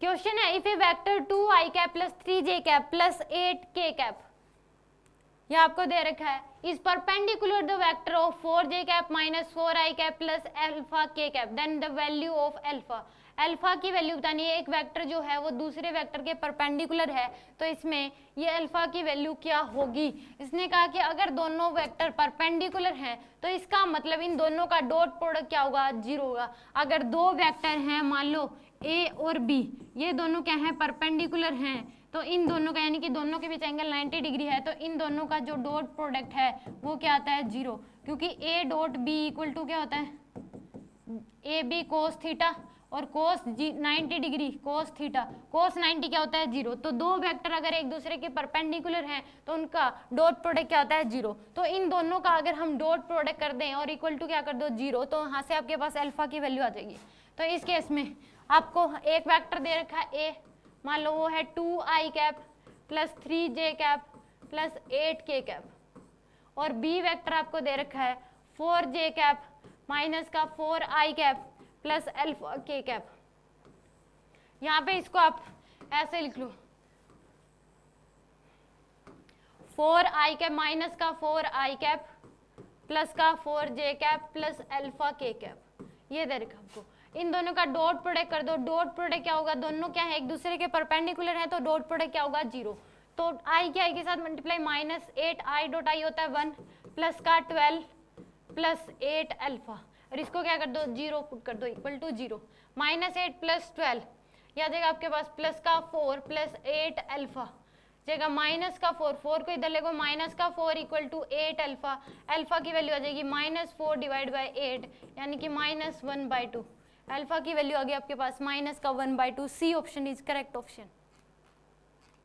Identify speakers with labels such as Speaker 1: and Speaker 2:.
Speaker 1: Question है if a vector 2i cap plus 3j cap plus 8k cap, ये आपको दे रखा है, is perpendicular the vector of 4j cap minus 4i cap plus alpha k cap, then the value of alpha, alpha की वैल्यू बतानी है। एक वेक्टर जो है वो दूसरे वेक्टर के परपेंडिकुलर है, तो इसमें ये अल्फा की वैल्यू क्या होगी। इसने कहा कि अगर दोनों वेक्टर परपेंडिकुलर हैं तो इसका मतलब इन दोनों का डॉट प्रोडक्ट क्या होगा, 0 होगा। अगर दो वेक्टर हैं मान लो ए और बी, ये दोनों क्या है, परपेंडिकुलर हैं, तो इन दोनों का यानी कि दोनों के बीच एंगल 90 डिग्री है, तो इन दोनों का जो डॉट प्रोडक्ट है वो क्या आता है, 0, क्योंकि a dot b equal to क्या होता है, ए बी कोस थीटा और कोस 90 डिग्री कोस थीटा, कोस 90 क्या होता है, 0। तो दो वेक्टर अगर एक दूसरे के परपेंडिकुलर हैं तो उनका डॉट प्रोडक्ट क्या होता है, 0। तो इन दोनों का अगर हम डॉट प्रोडक्ट कर दें और इक्वल टू क्या कर दो, 0, तो वहां से आपके पास अल्फा की वैल्यू आ जाएगी। तो इस केस में आपको एक वेक्टर दे रखा है ए, मान लो वो है 2i cap plus 3j cap plus 8k cap, और बी वेक्टर आपको दे रखा है 4j कैप माइनस का 4i cap plus alpha k cap. यहाँ पे इसको आप ऐसे लिख लो, 4i कैप माइनस का 4i कैप प्लस का 4j cap plus alpha k cap, ये दे रखा आपको। इन दोनों का डॉट प्रोडक्ट कर दो, डॉट प्रोडक्ट क्या होगा, दोनों क्या है एक दूसरे के परपेंडिकुलर है, तो डॉट प्रोडक्ट क्या होगा, 0। तो i के i के साथ multiply, minus 8i dot i होता है 1 प्लस का 12 प्लस 8 अल्फा, और इसको क्या कर दो, 0 पुट कर दो इक्वल टू 0, माइनस 8 प्लस 12 या जाएगा आपके पास प्लस का 4 प्लस 8 अल्फा, जाएगा माइनस का 4, 4 को इधर ले गो, माइनस का 4 इक्वल टू 8 अल्फा, अल्फा की वैल्यू आ जाएगी -4 डिवाइड बाई 8 यानी कि -1/2, अल्फा की वैल्यू आ गई आपके पास -1/2। C option is correct option.